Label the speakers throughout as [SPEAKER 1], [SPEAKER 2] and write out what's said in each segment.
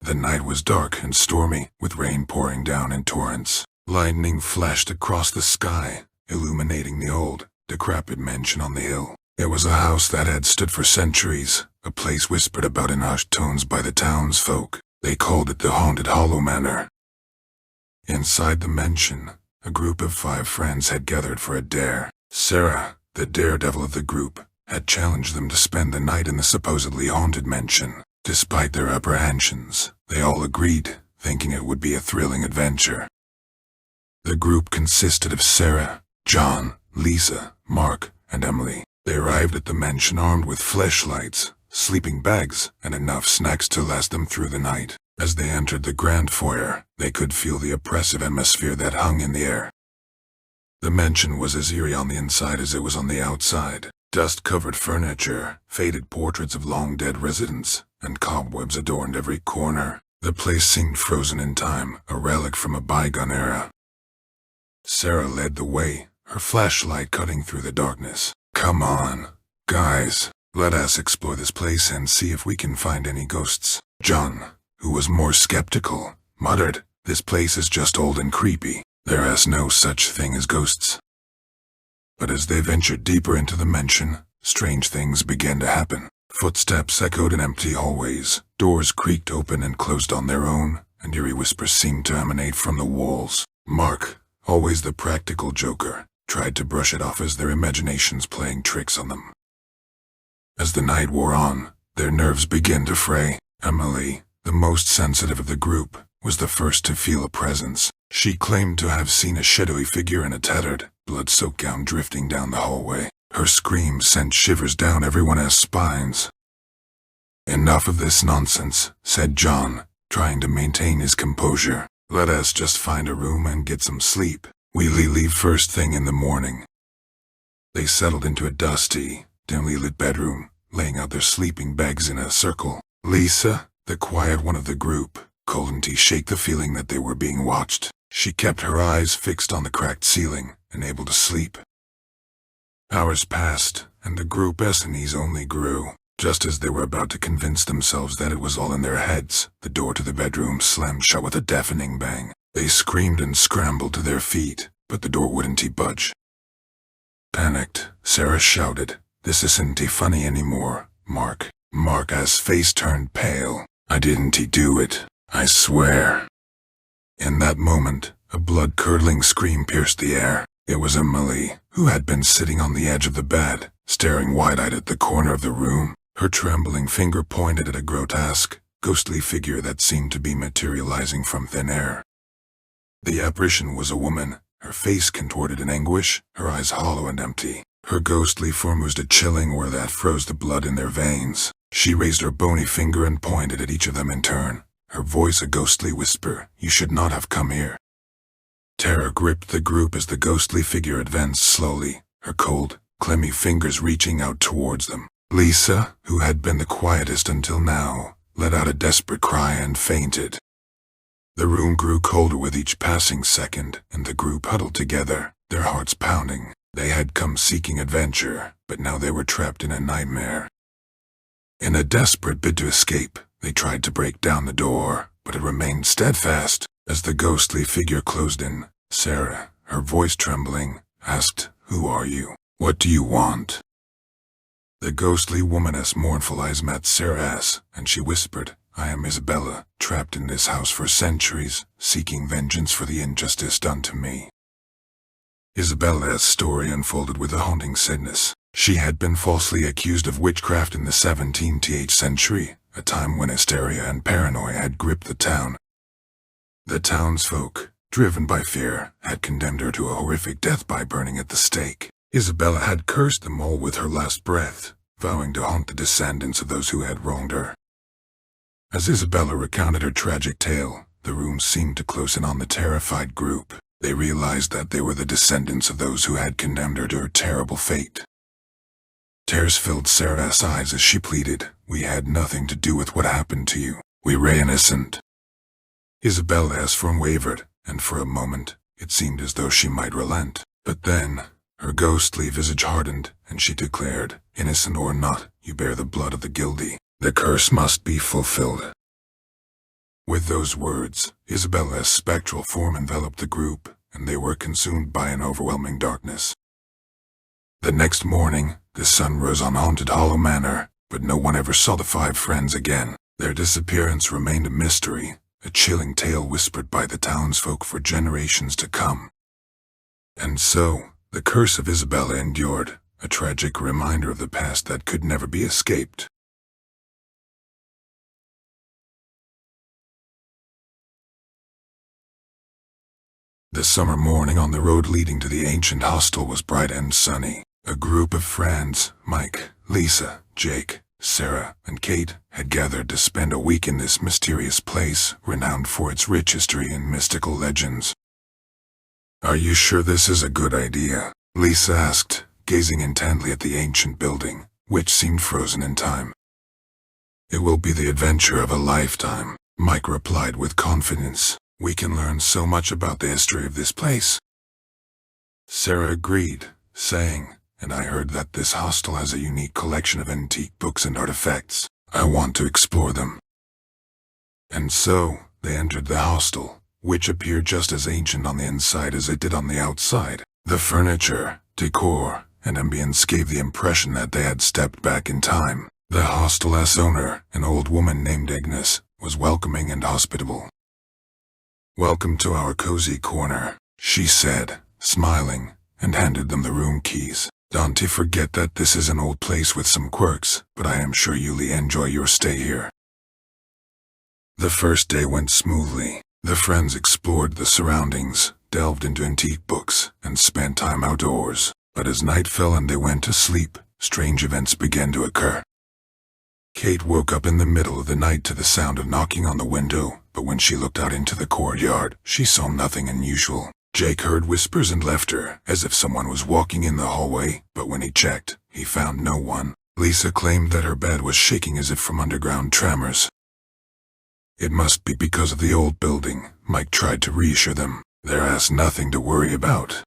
[SPEAKER 1] The night was dark and stormy, with rain pouring down in torrents. Lightning flashed across the sky, illuminating the old, decrepit mansion on the hill. It was a house that had stood for centuries, a place whispered about in hushed tones by the townsfolk. They called it the Haunted Hollow Manor. Inside the mansion, a group of 5 friends had gathered for a dare. Sarah, the daredevil of the group, had challenged them to spend the night in the supposedly haunted mansion. Despite their apprehensions, they all agreed, thinking it would be a thrilling adventure. The group consisted of Sarah, John, Lisa, Mark, and Emily. They arrived at the mansion armed with flashlights, sleeping bags, and enough snacks to last them through the night. As they entered the grand foyer, they could feel the oppressive atmosphere that hung in the air. The mansion was as eerie on the inside as it was on the outside. Dust-covered furniture, faded portraits of long-dead residents, and cobwebs adorned every corner. The place seemed frozen in time, a relic from a bygone era. Sarah led the way, her flashlight cutting through the darkness. "Come on, guys, let us explore this place and see if we can find any ghosts." John, who was more skeptical, muttered, "This place is just old and creepy. There is no such thing as ghosts." But as they ventured deeper into the mansion, strange things began to happen. Footsteps echoed in empty hallways, doors creaked open and closed on their own, and eerie whispers seemed to emanate from the walls. Mark, always the practical joker, tried to brush it off as their imaginations playing tricks on them. As the night wore on, their nerves began to fray. Emily, the most sensitive of the group, was the first to feel a presence. She claimed to have seen a shadowy figure in a tattered, blood-soaked gown drifting down the hallway. Her scream sent shivers down everyone's spines. "Enough of this nonsense," said John, trying to maintain his composure. "Let us just find a room and get some sleep. We'll leave first thing in the morning." They settled into a dusty, dimly lit bedroom, laying out their sleeping bags in a circle. Lisa, the quiet one of the group, couldn't shake the feeling that they were being watched. She kept her eyes fixed on the cracked ceiling, unable to sleep. Hours passed, and the group's unease only grew. Just as they were about to convince themselves that it was all in their heads, the door to the bedroom slammed shut with a deafening bang. They screamed and scrambled to their feet, but the door wouldn't budge. Panicked, Sarah shouted, "This isn't funny anymore, Mark." Mark's face turned pale. "I didn't do it, I swear." In that moment, a blood-curdling scream pierced the air. It was Emily, who had been sitting on the edge of the bed, staring wide-eyed at the corner of the room. Her trembling finger pointed at a grotesque, ghostly figure that seemed to be materializing from thin air. The apparition was a woman, her face contorted in anguish, her eyes hollow and empty. Her ghostly form was a chilling aura that froze the blood in their veins. She raised her bony finger and pointed at each of them in turn, her voice a ghostly whisper, "You should not have come here." Terror gripped the group as the ghostly figure advanced slowly, her cold, clammy fingers reaching out towards them. Lisa, who had been the quietest until now, let out a desperate cry and fainted. The room grew colder with each passing second, and the group huddled together, their hearts pounding. They had come seeking adventure, but now they were trapped in a nightmare. In a desperate bid to escape, they tried to break down the door, but it remained steadfast. As the ghostly figure closed in, Sarah, her voice trembling, asked, "Who are you? What do you want?" The ghostly woman's mournful eyes met Sarah's, and she whispered, "I am Isabella, trapped in this house for centuries, seeking vengeance for the injustice done to me." Isabella's story unfolded with a haunting sadness. She had been falsely accused of witchcraft in the 17th century, a time when hysteria and paranoia had gripped the town. The townsfolk, driven by fear, had condemned her to a horrific death by burning at the stake. Isabella had cursed them all with her last breath, vowing to haunt the descendants of those who had wronged her. As Isabella recounted her tragic tale, the room seemed to close in on the terrified group. They realized that they were the descendants of those who had condemned her to her terrible fate. Tears filled Sarah's eyes as she pleaded, "We had nothing to do with what happened to you. We were innocent." Isabella's form wavered, and for a moment, it seemed as though she might relent. But then, her ghostly visage hardened, and she declared, "Innocent or not, you bear the blood of the guilty. The curse must be fulfilled." With those words, Isabella's spectral form enveloped the group, and they were consumed by an overwhelming darkness. The next morning, the sun rose on Haunted Hollow Manor, but no one ever saw the five friends again. Their disappearance remained a mystery, a chilling tale whispered by the townsfolk for generations to come. And so, the curse of Isabella endured, a tragic reminder of the past that could never be escaped. The summer morning on the road leading to the ancient hostel was bright and sunny. A group of friends, Mike, Lisa, Jake, Sarah, and Kate, had gathered to spend a week in this mysterious place, renowned for its rich history and mystical legends. "Are you sure this is a good idea?" Lisa asked, gazing intently at the ancient building, which seemed frozen in time. "It will be the adventure of a lifetime," Mike replied with confidence. "We can learn so much about the history of this place." Sarah agreed, saying, "And I heard that this hostel has a unique collection of antique books and artifacts. I want to explore them." And so, they entered the hostel, which appeared just as ancient on the inside as it did on the outside. The furniture, decor, and ambience gave the impression that they had stepped back in time. The hostel's owner, an old woman named Agnes, was welcoming and hospitable. "Welcome to our cozy corner," she said, smiling, and handed them the room keys. "Don't forget that this is an old place with some quirks, but I am sure you'll enjoy your stay here." The first day went smoothly. The friends explored the surroundings, delved into antique books, and spent time outdoors. But as night fell and they went to sleep, strange events began to occur. Kate woke up in the middle of the night to the sound of knocking on the window, but when she looked out into the courtyard, she saw nothing unusual. Jake heard whispers and laughter, as if someone was walking in the hallway, but when he checked, he found no one. Lisa claimed that her bed was shaking as if from underground tremors. "It must be because of the old building," Mike tried to reassure them. "There's nothing to worry about."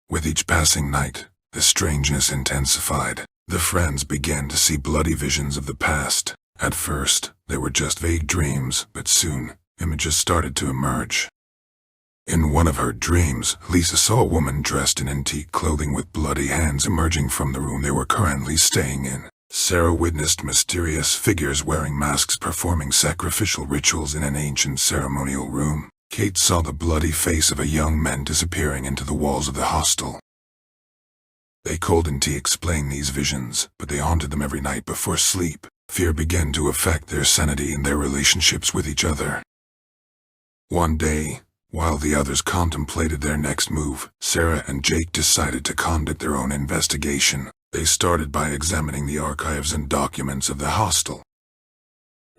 [SPEAKER 1] With each passing night, the strangeness intensified. The friends began to see bloody visions of the past. At first, they were just vague dreams, but soon, images started to emerge. In one of her dreams, Lisa saw a woman dressed in antique clothing with bloody hands emerging from the room they were currently staying in. Sarah witnessed mysterious figures wearing masks performing sacrificial rituals in an ancient ceremonial room. Kate saw the bloody face of a young man disappearing into the walls of the hostel. They couldn't explain these visions, but they haunted them every night before sleep. Fear began to affect their sanity and their relationships with each other. One day, while the others contemplated their next move, Sarah and Jake decided to conduct their own investigation. They started by examining the archives and documents of the hostel.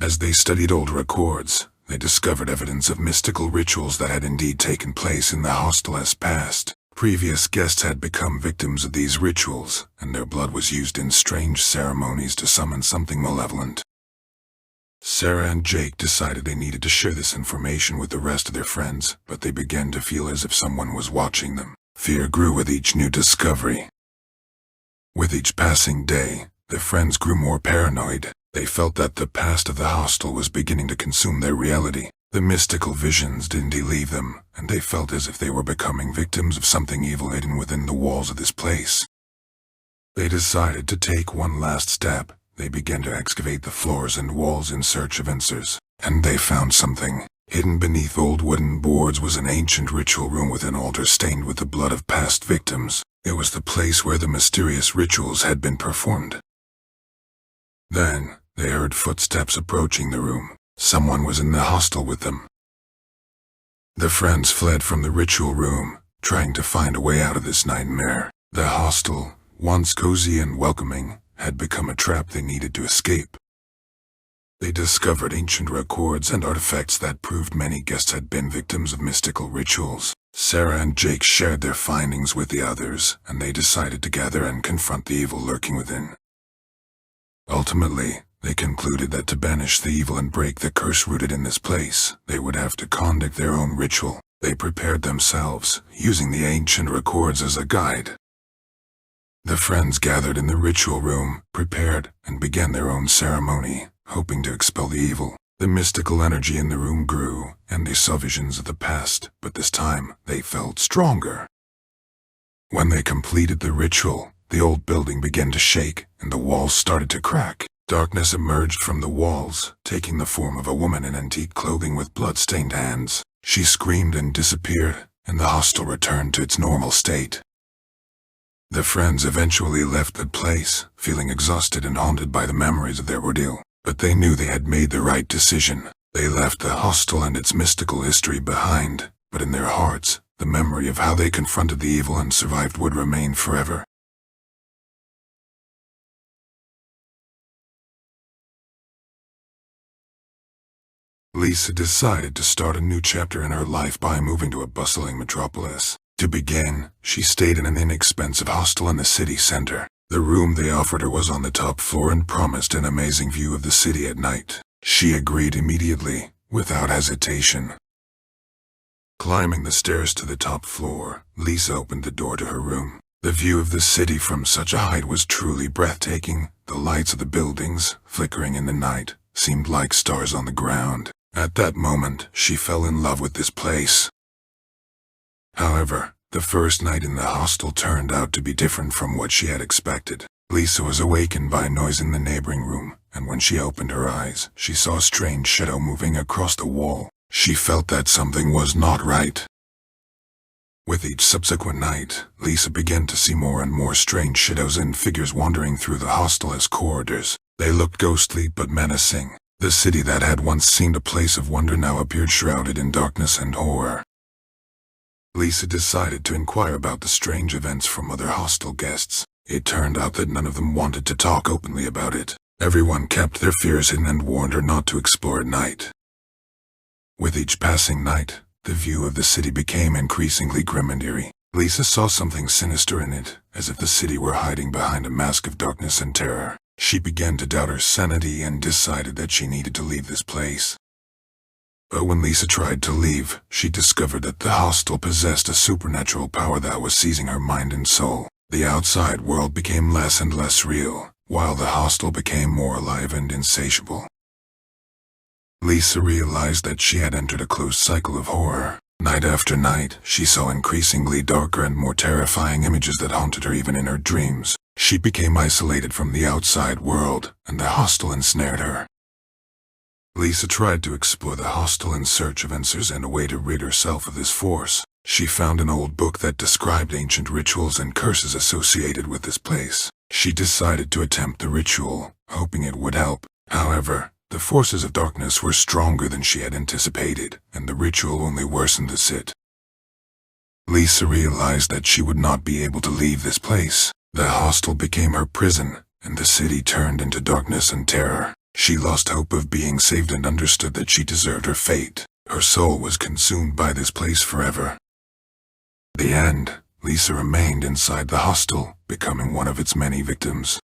[SPEAKER 1] As they studied old records, they discovered evidence of mystical rituals that had indeed taken place in the hostel's past. Previous guests had become victims of these rituals, and their blood was used in strange ceremonies to summon something malevolent. Sarah and Jake decided they needed to share this information with the rest of their friends, but they began to feel as if someone was watching them. Fear grew with each new discovery. With each passing day, the friends grew more paranoid. They felt that the past of the hostel was beginning to consume their reality. The mystical visions didn't leave them, and they felt as if they were becoming victims of something evil hidden within the walls of this place. They decided to take one last step. They began to excavate the floors and walls in search of answers, and they found something. Hidden beneath old wooden boards was an ancient ritual room with an altar stained with the blood of past victims. It was the place where the mysterious rituals had been performed. Then, they heard footsteps approaching the room. Someone was in the hostel with them. The friends fled from the ritual room, trying to find a way out of this nightmare. The hostel, once cozy and welcoming, had become a trap they needed to escape. They discovered ancient records and artifacts that proved many guests had been victims of mystical rituals. Sarah and Jake shared their findings with the others, and they decided to gather and confront the evil lurking within. Ultimately, they concluded that to banish the evil and break the curse rooted in this place, they would have to conduct their own ritual. They prepared themselves, using the ancient records as a guide. The friends gathered in the ritual room, prepared, and began their own ceremony, hoping to expel the evil. The mystical energy in the room grew, and they saw visions of the past, but this time they felt stronger. When they completed the ritual, the old building began to shake, and the walls started to crack. Darkness emerged from the walls, taking the form of a woman in antique clothing with blood-stained hands. She screamed and disappeared, and the hostel returned to its normal state. The friends eventually left the place, feeling exhausted and haunted by the memories of their ordeal. But they knew they had made the right decision. They left the hostel and its mystical history behind, but in their hearts, the memory of how they confronted the evil and survived would remain forever. Lisa decided to start a new chapter in her life by moving to a bustling metropolis. To begin, she stayed in an inexpensive hostel in the city center. The room they offered her was on the top floor and promised an amazing view of the city at night. She agreed immediately, without hesitation. Climbing the stairs to the top floor, Lisa opened the door to her room. The view of the city from such a height was truly breathtaking. The lights of the buildings, flickering in the night, seemed like stars on the ground. At that moment, she fell in love with this place. However, the first night in the hostel turned out to be different from what she had expected. Lisa was awakened by a noise in the neighboring room, and when she opened her eyes, she saw a strange shadow moving across the wall. She felt that something was not right. With each subsequent night, Lisa began to see more and more strange shadows and figures wandering through the hostel's corridors. They looked ghostly but menacing. The city that had once seemed a place of wonder now appeared shrouded in darkness and horror. Lisa decided to inquire about the strange events from other hostel guests. It turned out that none of them wanted to talk openly about it. Everyone kept their fears hidden and warned her not to explore at night. With each passing night, the view of the city became increasingly grim and eerie. Lisa saw something sinister in it, as if the city were hiding behind a mask of darkness and terror. She began to doubt her sanity and decided that she needed to leave this place. But when Lisa tried to leave, she discovered that the hostel possessed a supernatural power that was seizing her mind and soul. The outside world became less and less real, while the hostel became more alive and insatiable. Lisa realized that she had entered a closed cycle of horror. Night after night, she saw increasingly darker and more terrifying images that haunted her even in her dreams. She became isolated from the outside world, and the hostel ensnared her. Lisa tried to explore the hostel in search of answers and a way to rid herself of this force. She found an old book that described ancient rituals and curses associated with this place. She decided to attempt the ritual, hoping it would help. However, the forces of darkness were stronger than she had anticipated, and the ritual only worsened the sit. Lisa realized that she would not be able to leave this place. The hostel became her prison, and the city turned into darkness and terror. She lost hope of being saved and understood that she deserved her fate. Her soul was consumed by this place forever. In the end, Lisa remained inside the hostel, becoming one of its many victims.